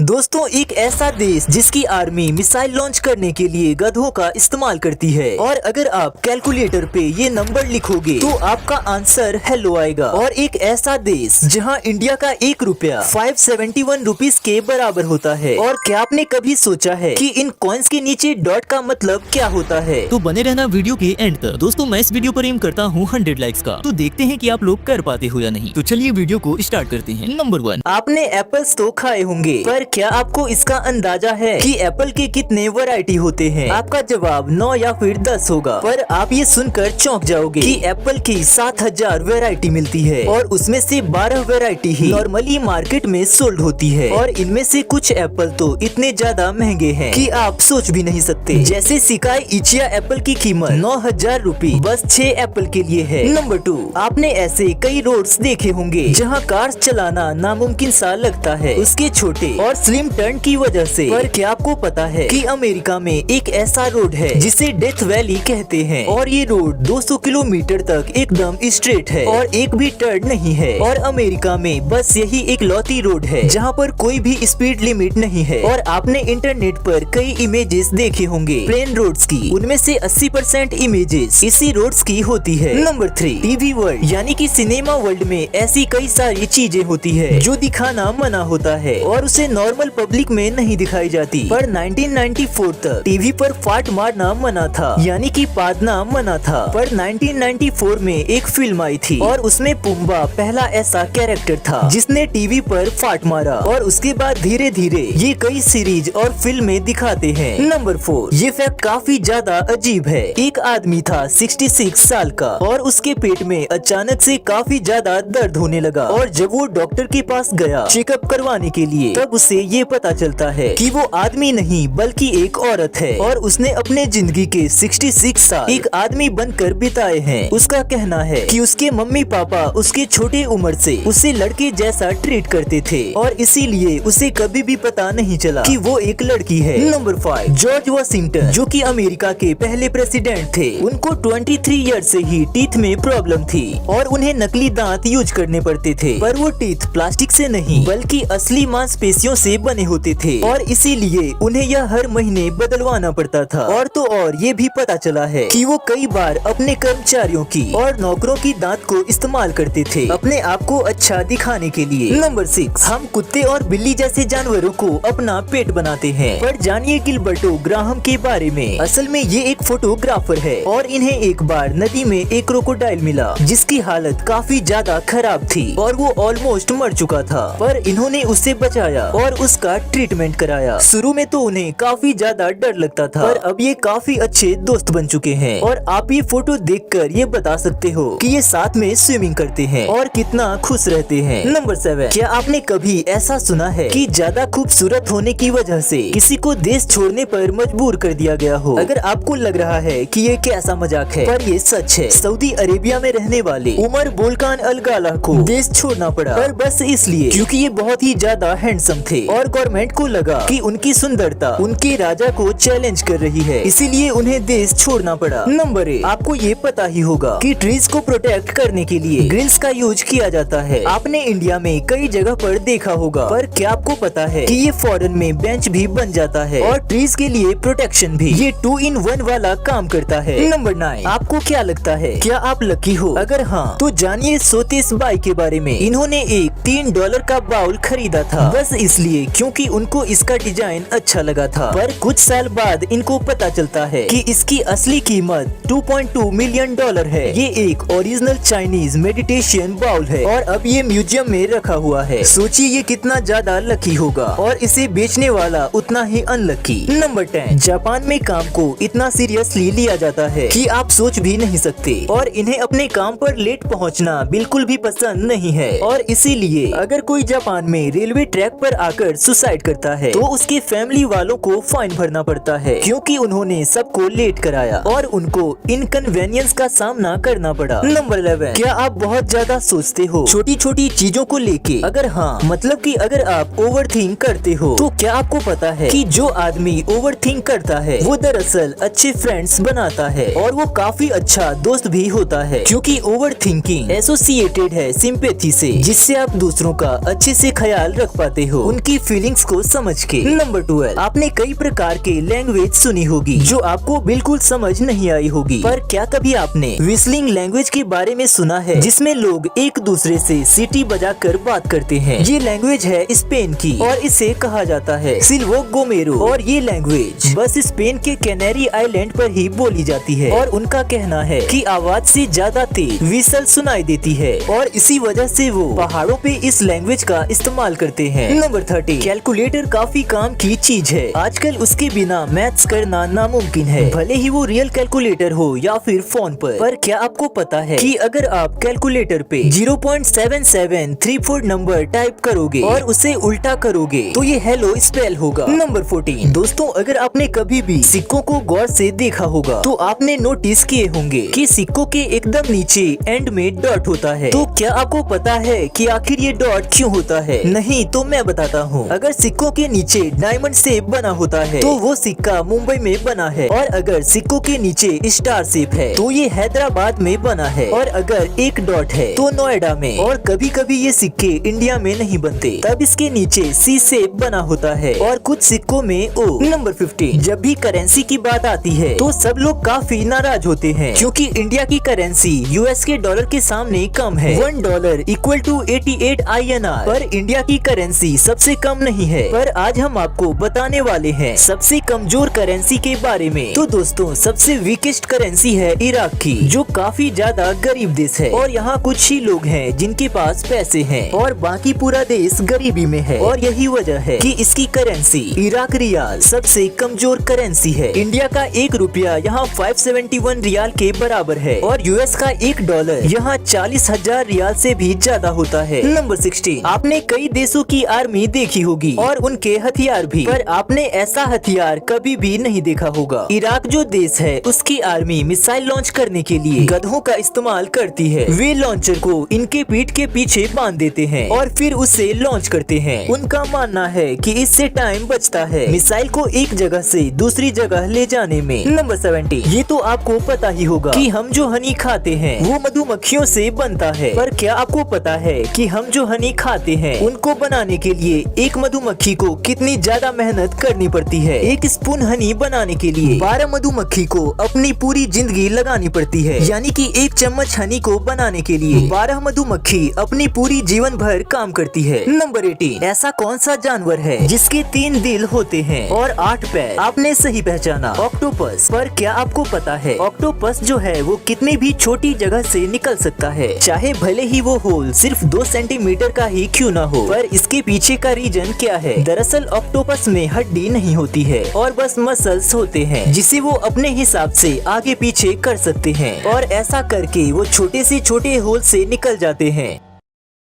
दोस्तों, एक ऐसा देश जिसकी आर्मी मिसाइल लॉन्च करने के लिए गधों का इस्तेमाल करती है और अगर आप कैलकुलेटर पे ये नंबर लिखोगे तो आपका आंसर हेलो आएगा। और एक ऐसा देश जहां इंडिया का 1 रुपया 571 रुपीज के बराबर होता है। और क्या आपने कभी सोचा है कि इन कॉइन्स के नीचे डॉट का मतलब क्या होता है? तो बने रहना वीडियो के एंड तक। दोस्तों, मैं इस वीडियो पर एम करता हूँ 100 लाइक्स का, तो देखते हैं कि आप लोग कर पाते हो या नहीं। तो चलिए वीडियो को स्टार्ट करते हैं। नंबर 1, आपने एप्पल्स तो खाए होंगे, पर क्या आपको इसका अंदाजा है कि एप्पल के कितने वैरायटी होते हैं? आपका जवाब 9 या फिर 10 होगा, पर आप ये सुनकर चौंक जाओगे कि एप्पल की 7000 वैरायटी मिलती है और उसमें से 12 वैरायटी ही नॉर्मली मार्केट में सोल्ड होती है। और इनमें से कुछ एप्पल तो इतने ज्यादा महंगे हैं कि आप सोच भी नहीं सकते। जैसे सिकाई इचिया एप्पल की कीमत 9000 रूपी बस 6 एप्पल के लिए है। नंबर 2, आपने ऐसे कई रोड्स देखे होंगे जहाँ कार्स चलाना नामुमकिन सा लगता है उसके छोटे और स्लिम टर्न की वजह से। पर क्या आपको पता है कि अमेरिका में एक ऐसा रोड है जिसे डेथ वैली कहते हैं और ये रोड 200 किलोमीटर तक एकदम स्ट्रेट है और एक भी टर्न नहीं है। और अमेरिका में बस यही एक लौती रोड है जहाँ पर कोई भी स्पीड लिमिट नहीं है। और आपने इंटरनेट पर कई इमेजेस देखे होंगे प्लेन रोड्स की, उनमें से 80% इमेजेस इसी रोड्स की होती है। नंबर 3, टीवी वर्ल्ड यानी कि सिनेमा वर्ल्ड में ऐसी कई सारी चीजें होती है जो दिखाना मना होता है और उसे नॉर्मल पब्लिक में नहीं दिखाई जाती। पर 1994 तक टीवी पर फाट मारना मना था, यानी कि पादना मना था। पर 1994 में एक फिल्म आई थी और उसमें पुम्बा पहला ऐसा कैरेक्टर था जिसने टीवी पर फाट मारा और उसके बाद धीरे धीरे ये कई सीरीज और फिल्में दिखाते हैं। नंबर 4, ये फैक्ट काफी ज्यादा अजीब है। एक आदमी था 66 साल का और उसके पेट में अचानक से काफी ज्यादा दर्द होने लगा और जब वो डॉक्टर के पास गया चेकअप करवाने के लिए तब उसे ये पता चलता है कि वो आदमी नहीं बल्कि एक औरत है और उसने अपने जिंदगी के 66 साल एक आदमी बनकर बिताए हैं। उसका कहना है कि उसके मम्मी पापा उसके छोटे उम्र से उसे लड़के जैसा ट्रीट करते थे और इसीलिए उसे कभी भी पता नहीं चला कि वो एक लड़की है। नंबर 5, जॉर्ज वॉशिंगटन जो कि अमेरिका के पहले प्रेसिडेंट थे, उनको 23 ईयर से ही टीथ में प्रॉब्लम थी और उन्हें नकली दांत यूज करने पड़ते थे। पर वो टीथ प्लास्टिक से नहीं बल्कि असली मांसपेशियों से बने होते थे और इसीलिए उन्हें यह हर महीने बदलवाना पड़ता था। और तो और ये भी पता चला है कि वो कई बार अपने कर्मचारियों की और नौकरों की दांत को इस्तेमाल करते थे अपने आप को अच्छा दिखाने के लिए। नंबर 6, हम कुत्ते और बिल्ली जैसे जानवरों को अपना पेट बनाते हैं। पर जानिए गिलबर्टो ग्राहम के बारे में। असल में ये एक फोटोग्राफर है और इन्हें एक बार नदी में एक क्रोकोडाइल मिला जिसकी हालत काफी ज्यादा खराब थी और वो ऑलमोस्ट मर चुका था। पर इन्होंने उसे बचाया और उसका ट्रीटमेंट कराया। शुरू में तो उन्हें काफी ज्यादा डर लगता था पर अब ये काफी अच्छे दोस्त बन चुके हैं और आप ये फोटो देखकर ये बता सकते हो कि ये साथ में स्विमिंग करते हैं और कितना खुश रहते हैं। नंबर 7, क्या आपने कभी ऐसा सुना है कि ज्यादा खूबसूरत होने की वजह से किसी को देश छोड़ने पर मजबूर कर दिया गया हो? अगर आपको लग रहा है कि ये कैसा मजाक है, पर ये सच है। सऊदी अरेबिया में रहने वाले उमर बोलकान अलगाला को देश छोड़ना पड़ा पर बस इसलिए क्योंकि ये बहुत ही ज्यादा हैंडसम थे और गवर्नमेंट को लगा कि उनकी सुंदरता उनके राजा को चैलेंज कर रही है, इसीलिए उन्हें देश छोड़ना पड़ा। नंबर 8, आपको ये पता ही होगा कि ट्रीज को प्रोटेक्ट करने के लिए ग्रिल्स का यूज किया जाता है। आपने इंडिया में कई जगह पर देखा होगा, पर क्या आपको पता है कि ये फॉरेन में बेंच भी बन जाता है और ट्रीज के लिए प्रोटेक्शन भी। ये 2 in 1 वाला काम करता है। नंबर 9, आपको क्या लगता है, क्या आप लकी हो? अगर हाँ तो जानिए सोतेस बाई के बारे में। इन्होंने एक $3 का बाउल खरीदा था बस इसलिए क्योंकि उनको इसका डिजाइन अच्छा लगा था। पर कुछ साल बाद इनको पता चलता है कि इसकी असली कीमत $2.2 मिलियन है। ये एक ओरिजिनल चाइनीज मेडिटेशन बाउल है और अब ये म्यूजियम में रखा हुआ है। सोचिए ये कितना ज्यादा लकी होगा और इसे बेचने वाला उतना ही अनलकी। नंबर 10, जापान में काम को इतना सीरियसली लिया जाता है कि आप सोच भी नहीं सकते और इन्हें अपने काम पर लेट पहुंचना बिल्कुल भी पसंद नहीं है। और इसीलिए अगर कोई जापान में रेलवे ट्रैक पर आकर सुसाइड करता है तो उसके फैमिली वालों को फाइन भरना पड़ता है क्योंकि उन्होंने सबको लेट कराया और उनको इनकन्वीनियंस का सामना करना पड़ा। नंबर 11, क्या आप बहुत ज्यादा सोचते हो छोटी छोटी चीजों को लेके? अगर हाँ मतलब कि अगर आप ओवरथिंक करते हो तो क्या आपको पता है कि जो आदमी ओवरथिंक करता है वो दरअसल अच्छे फ्रेंड्स बनाता है और वो काफी अच्छा दोस्त भी होता है क्योंकि ओवरथिंकिंग एसोसिएटेड है सिंपैथी से, जिससे आप दूसरों का अच्छे से ख्याल रख पाते हो, उनकी उनकी फीलिंग्स को समझ के। नंबर 12, आपने कई प्रकार के लैंग्वेज सुनी होगी जो आपको बिल्कुल समझ नहीं आई होगी, पर क्या कभी आपने विस्लिंग लैंग्वेज के बारे में सुना है, जिसमें लोग एक दूसरे से सीटी बजाकर बात करते हैं। ये लैंग्वेज है स्पेन की और इसे कहा जाता है सिल्वो गोमेरो, और ये लैंग्वेज बस स्पेन के कैनरी आइलैंड पर ही बोली जाती है, और उनका कहना है कि आवाज से ज्यादा तेज विसल सुनाई देती है, और इसी वजह से वो पहाड़ों पे इस लैंग्वेज का इस्तेमाल करते हैं। नंबर 30, कैलकुलेटर काफी काम की चीज है। आजकल उसके बिना मैथ्स करना नामुमकिन है, भले ही वो रियल कैलकुलेटर हो या फिर फोन पर क्या आपको पता है कि अगर आप कैलकुलेटर पे 0.7734 नंबर टाइप करोगे और उसे उल्टा करोगे तो ये हेलो स्पेल होगा। नंबर 14, दोस्तों अगर आपने कभी भी सिक्कों को गौर से देखा होगा तो आपने नोटिस किए होंगे कि सिक्कों के एकदम नीचे एंड में डॉट होता है। तो क्या आपको पता है कि आखिर ये डॉट क्यों होता है? नहीं तो मैं बताता हूँ। अगर सिक्कों के नीचे डायमंड शेप बना होता है तो वो सिक्का मुंबई में बना है, और अगर सिक्कों के नीचे स्टार शेप है तो ये हैदराबाद में बना है, और अगर एक डॉट है तो नोएडा में, और कभी कभी ये सिक्के इंडिया में नहीं बनते, तब इसके नीचे सी शेप बना होता है, और कुछ सिक्कों में ओ। नंबर 15, जब भी करेंसी की बात आती है तो सब लोग काफी नाराज होते हैं क्योंकि इंडिया की करेंसी यूएस के डॉलर के सामने कम है। $1 इक्वल टू 88 INR, पर इंडिया की करेंसी सबसे कम नहीं है। पर आज हम आपको बताने वाले हैं सबसे कमजोर करेंसी के बारे में। तो दोस्तों सबसे वीकेस्ट करेंसी है इराक की, जो काफी ज्यादा गरीब देश है, और यहाँ कुछ ही लोग हैं जिनके पास पैसे हैं और बाकी पूरा देश गरीबी में है, और यही वजह है कि इसकी करेंसी इराक रियाल सबसे कमजोर करेंसी है। इंडिया का ₹1 यहाँ 571 रियाल के बराबर है, और यूएस का $1 यहाँ 40,000 रियाल से भी ज्यादा होता है। नंबर 16, आपने कई देशों की आर्मी देखी होगी और उनके हथियार भी, पर आपने ऐसा हथियार कभी भी नहीं देखा होगा। इराक जो देश है उसकी आर्मी मिसाइल लॉन्च करने के लिए गधों का इस्तेमाल करती है। वे लॉन्चर को इनके पीठ के पीछे बांध देते हैं और फिर उसे लॉन्च करते हैं। उनका मानना है कि इससे टाइम बचता है मिसाइल को एक जगह से दूसरी जगह ले जाने में। नंबर 17, ये तो आपको पता ही होगा कि हम जो हनी खाते हैं वो मधुमक्खियों से बनता है, पर क्या आपको पता है कि हम जो हनी खाते हैं उनको बनाने के लिए एक मधुमक्खी को कितनी ज्यादा मेहनत करनी पड़ती है? एक स्पून हनी बनाने के लिए 12 मधुमक्खी को अपनी पूरी जिंदगी लगानी पड़ती है, यानी कि एक चम्मच हनी को बनाने के लिए 12 मधुमक्खी अपनी पूरी जीवन भर काम करती है। नंबर 18, ऐसा कौन सा जानवर है जिसके 3 दिल होते हैं और 8 पैर? आपने सही पहचाना, ऑक्टोपस। पर क्या आपको पता है ऑक्टोपस जो है वो कितनी भी छोटी जगह से निकल सकता है, चाहे भले ही वो होल सिर्फ 2 सेंटीमीटर का ही क्यों ना हो। पर इसके पीछे का रीजन क्या है? दरअसल ऑक्टोपस में हड्डी नहीं होती है और बस मसल्स होते हैं, जिसे वो अपने हिसाब से आगे पीछे कर सकते हैं, और ऐसा करके वो छोटे से छोटे होल से निकल जाते हैं।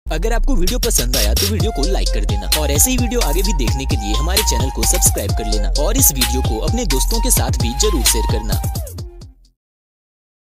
अगर आपको वीडियो पसंद आया तो वीडियो को लाइक कर देना, और ऐसे ही वीडियो आगे भी देखने के लिए हमारे चैनल को सब्सक्राइब कर लेना, और इस वीडियो को अपने दोस्तों के साथ भी जरूर शेयर करना।